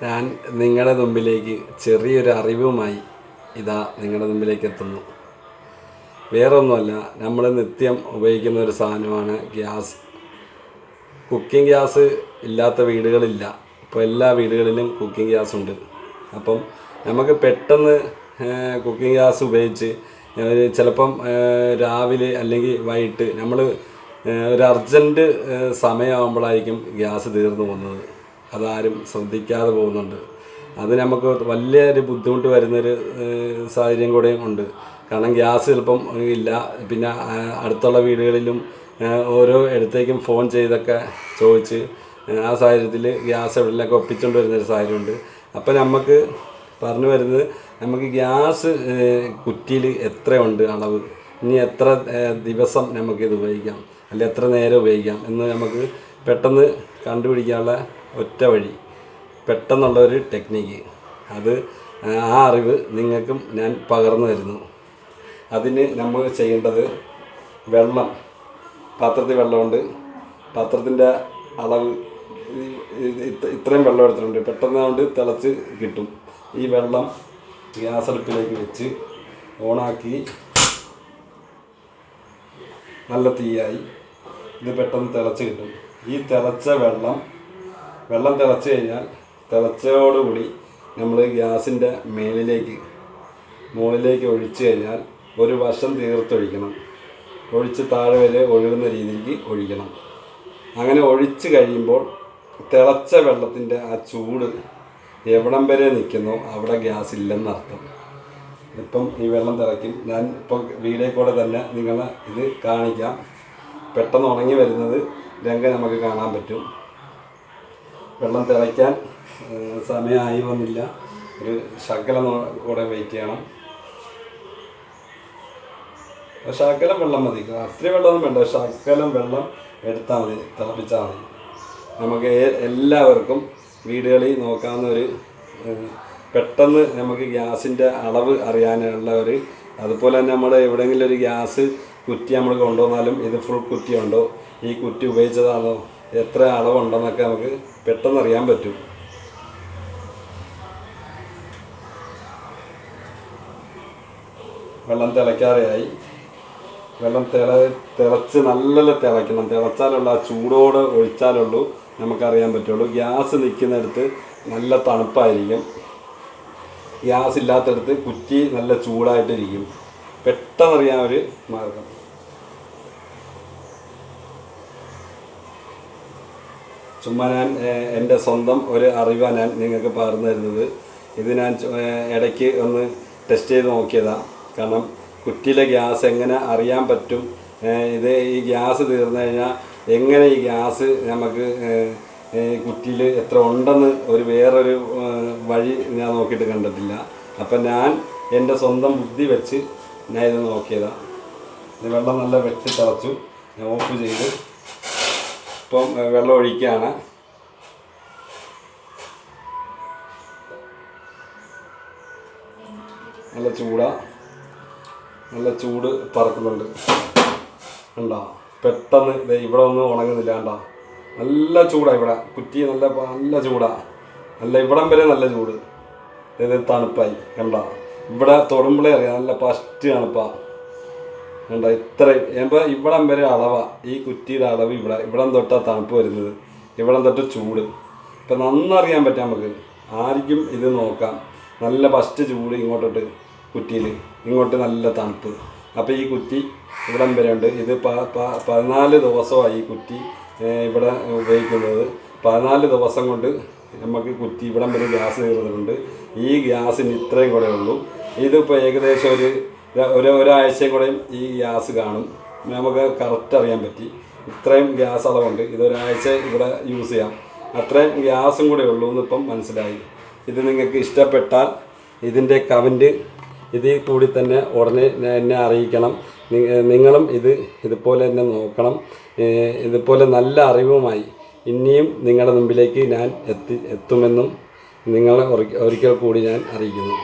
ഞാൻ നിങ്ങളുടെ മുമ്പിലേക്ക് ചെറിയൊരു അറിവുമായി നിങ്ങളുടെ മുമ്പിലേക്ക് എത്തുന്നു. വേറൊന്നുമല്ല, നമ്മൾ നിത്യം ഉപയോഗിക്കുന്ന ഒരു സാധനമാണ് ഗ്യാസ്. കുക്കിംഗ് ഗ്യാസ് ഇല്ലാത്ത വീടുകളില്ല. ഇപ്പോൾ എല്ലാ വീടുകളിലും കുക്കിംഗ് ഗ്യാസ് ഉണ്ട്. അപ്പം നമുക്ക് പെട്ടെന്ന് കുക്കിംഗ് ഗ്യാസ് ഉപയോഗിച്ച് ചിലപ്പം രാവിലെ അല്ലെങ്കിൽ വൈകിട്ട് നമ്മൾ ഒരു അർജൻറ്റ് സമയമാകുമ്പോഴായിരിക്കും ഗ്യാസ് തീർന്നു പോകുന്നത്. അതാരും ശ്രദ്ധിക്കാതെ പോകുന്നുണ്ട്. അത് നമുക്ക് വലിയൊരു ബുദ്ധിമുട്ട് വരുന്നൊരു സാഹചര്യം കൂടെയും ഉണ്ട്. കാരണം ഗ്യാസ് ചിലപ്പം ഇല്ല. പിന്നെ അടുത്തുള്ള വീടുകളിലും ഓരോ ഇടത്തേക്കും ഫോൺ ചെയ്തൊക്കെ ചോദിച്ച് ആ സാഹചര്യത്തിൽ ഗ്യാസ് എവിടെയൊക്കെ ഒപ്പിച്ചുകൊണ്ട് വരുന്നൊരു സാഹചര്യമുണ്ട്. അപ്പം നമുക്ക് പറഞ്ഞു വരുന്നത്, നമുക്ക് ഗ്യാസ് കുറ്റിയിൽ എത്രയുണ്ട് അളവ്, ഇനി എത്ര ദിവസം നമുക്കിത് ഉപയോഗിക്കാം, അല്ലെങ്കിൽ എത്ര നേരം ഉപയോഗിക്കാം എന്ന് നമുക്ക് പെട്ടെന്ന് കണ്ടുപിടിക്കാനുള്ള ഒറ്റ വഴി, പെട്ടെന്നുള്ള ഒരു ടെക്നിക്ക്. ആ അറിവ് നിങ്ങൾക്കും ഞാൻ പകർന്നു തരുന്നു. അതിന് നമ്മൾ ചെയ്യേണ്ടത്, പാത്രത്തിൽ വെള്ളമുണ്ട്. പാത്രത്തിൻ്റെ അളവ് ഇത്രയും വെള്ളം എടുത്തിട്ടുണ്ട്. പെട്ടെന്ന് കൊണ്ട് തിളച്ച് കിട്ടും. ഈ വെള്ളം ഗ്യാസ് അടുപ്പിലേക്ക് വെച്ച് ഓണാക്കി നല്ല തീയായി ഇത് പെട്ടെന്ന് തിളച്ച് കിട്ടും. ഈ തിളച്ച വെള്ളം തിളച്ച് കഴിഞ്ഞാൽ തിളച്ചതോടുകൂടി നമ്മൾ ഗ്യാസിൻ്റെ മുകളിലേക്ക് ഒഴിച്ചു കഴിഞ്ഞാൽ ഒരു വശം തീർത്തൊഴിക്കണം. ഒഴിച്ച് താഴെ വരെ ഒഴുകുന്ന രീതിക്ക് ഒഴിക്കണം. അങ്ങനെ ഒഴിച്ച് കഴിയുമ്പോൾ തിളച്ച വെള്ളത്തിൻ്റെ ആ ചൂട് എവിടം വരെ നിൽക്കുന്നോ അവിടെ ഗ്യാസ് ഇല്ലെന്നർത്ഥം. ഇപ്പം ഈ വെള്ളം തിളയ്ക്കും. ഞാൻ ഇപ്പം വീഡിയോ കൂടെ തന്നെ നിങ്ങളെ ഇത് കാണിക്കാം. പെട്ടെന്ന് ഉണങ്ങി വരുന്നത് രംഗം നമുക്ക് കാണാൻ പറ്റും. വെള്ളം തിളയ്ക്കാൻ സമയമായി വന്നില്ല. ഒരു ശകലം കൂടെ വെയിറ്റ് ചെയ്യണം. ശകലം വെള്ളം മതി, അത്രയും വെള്ളമൊന്നും വേണ്ട. ശകലം വെള്ളം എടുത്താൽ മതി, തിളപ്പിച്ചാൽ മതി. നമുക്ക് എല്ലാവർക്കും വീടുകളിൽ നോക്കാവുന്ന ഒരു പെട്ടെന്ന് നമുക്ക് ഗ്യാസിൻ്റെ അളവ് അറിയാനുള്ള അതുപോലെ തന്നെ നമ്മൾ എവിടെയെങ്കിലും ഒരു ഗ്യാസ് കുറ്റി നമ്മൾ കൊണ്ടുവന്നാലും ഇത് ഫുൾ കുറ്റി ഉണ്ടോ, ഈ കുറ്റി ഉപയോഗിച്ചതാണോ, എത്ര അളവുണ്ടെന്നൊക്കെ നമുക്ക് പെട്ടെന്ന് അറിയാൻ പറ്റും. വെള്ളം തിളയ്ക്കാതെയായി. വെള്ളം തിളച്ച് നല്ല തിളയ്ക്കണം. തിളച്ചാലുള്ള ആ ചൂടോടെ ഒഴിച്ചാലുള്ളൂ നമുക്കറിയാൻ പറ്റുള്ളൂ. ഗ്യാസ് നിൽക്കുന്നിടത്ത് നല്ല തണുപ്പായിരിക്കും. ഗ്യാസ് ഇല്ലാത്തടത്ത് കുറ്റി നല്ല ചൂടായിട്ടിരിക്കും. പെട്ടെന്നറിയാൻ ഒരു മാർഗം. ചുമ്മാ ഞാൻ എൻ്റെ സ്വന്തം ഒരു അറിവാണ് ഞാൻ നിങ്ങൾക്ക് പകർന്നു തരുന്നത്. ഇത് ഞാൻ ഇടയ്ക്ക് ഒന്ന് ടെസ്റ്റ് ചെയ്ത് നോക്കിയതാണ്. കാരണം കുറ്റിയിലെ ഗ്യാസ് എങ്ങനെ അറിയാൻ പറ്റും, ഈ ഗ്യാസ് തീർന്നു കഴിഞ്ഞാൽ എങ്ങനെ ഈ ഗ്യാസ് നമുക്ക് കുറ്റിയിൽ എത്ര ഉണ്ടെന്ന് വേറൊരു വഴി ഞാൻ നോക്കിയിട്ട് കണ്ടിട്ടില്ല. അപ്പം ഞാൻ എൻ്റെ സ്വന്തം ബുദ്ധി വെച്ച് ഞാൻ ഇത് നോക്കിയതാണ്. വെള്ളം നല്ല വെച്ച് തിളച്ചു. ഞാൻ ഓഫ് ചെയ്ത് ഇപ്പം വെള്ളം ഒഴിക്കുകയാണ്. നല്ല ചൂട് പറക്കുന്നുണ്ട്. കണ്ടോ, പെട്ടെന്ന് ഇവിടെ ഒന്നും ഉണങ്ങുന്നില്ല. കണ്ടോ, നല്ല ചൂടാണ്. ഇവിടെ കുറ്റി നല്ല ചൂടാണ്. ഇവിടം വരെ നല്ല ചൂട്. ഇത് തണുപ്പായി. കണ്ടോ, ഇവിടെ തൊടുമ്പോഴേ അറിയാം നല്ല ഫസ്റ്റ് തണുപ്പാണ്. കണ്ടോ, ഇത്രയും ഇവിടം വരെ അളവാണ്. ഈ കുറ്റിയുടെ അളവ് ഇവിടം തൊട്ടാണ് തണുപ്പ് വരുന്നത്. ഇവിടം തൊട്ട് ചൂട്. ഇപ്പം നന്നറിയാൻ പറ്റും നമുക്ക്. ആർക്കും ഇത് നോക്കാം. നല്ല ഫസ്റ്റ് ചൂട് ഇങ്ങോട്ടോട്ട് കുറ്റിയിൽ, ഇങ്ങോട്ട് നല്ല തണുപ്പ്. അപ്പോൾ ഈ കുറ്റി ഇവിടം വരെ ഉണ്ട്. ഇത് 14 ദിവസമായി ഈ കുറ്റി ഇവിടെ ഉപയോഗിക്കുന്നത്. 14 ദിവസം കൊണ്ട് നമുക്ക് കുറ്റി ഇവിടം വരെ ഗ്യാസ് തീർന്നിട്ടുണ്ട്. ഈ ഗ്യാസിന് ഇത്രയും കൂടെ ഉള്ളൂ. ഇതിപ്പോൾ ഏകദേശം ഒരാഴ്ചയും കൂടെയും ഈ ഗ്യാസ് കാണും. നമുക്ക് കറക്റ്റ് അറിയാൻ പറ്റി. ഇത്രയും ഗ്യാസ് അളവുണ്ട്. ഇതൊരാഴ്ച ഇവിടെ യൂസ് ചെയ്യാം. അത്രയും ഗ്യാസും കൂടെ ഉള്ളൂ എന്നിപ്പം മനസ്സിലായി. ഇത് നിങ്ങൾക്ക് ഇഷ്ടപ്പെട്ടാൽ ഇതിൻ്റെ കമൻറ്റ് ഇതിൽ കൂടി തന്നെ ഉടനെ എന്നെ അറിയിക്കണം. നിങ്ങളും ഇതുപോലെ തന്നെ നോക്കണം. ഇതുപോലെ നല്ല അറിവുമായി ഇനിയും നിങ്ങളുടെ മുമ്പിലേക്ക് ഞാൻ എത്തുമെന്നും നിങ്ങളെ ഒരിക്കൽ കൂടി ഞാൻ അറിയിക്കുന്നു.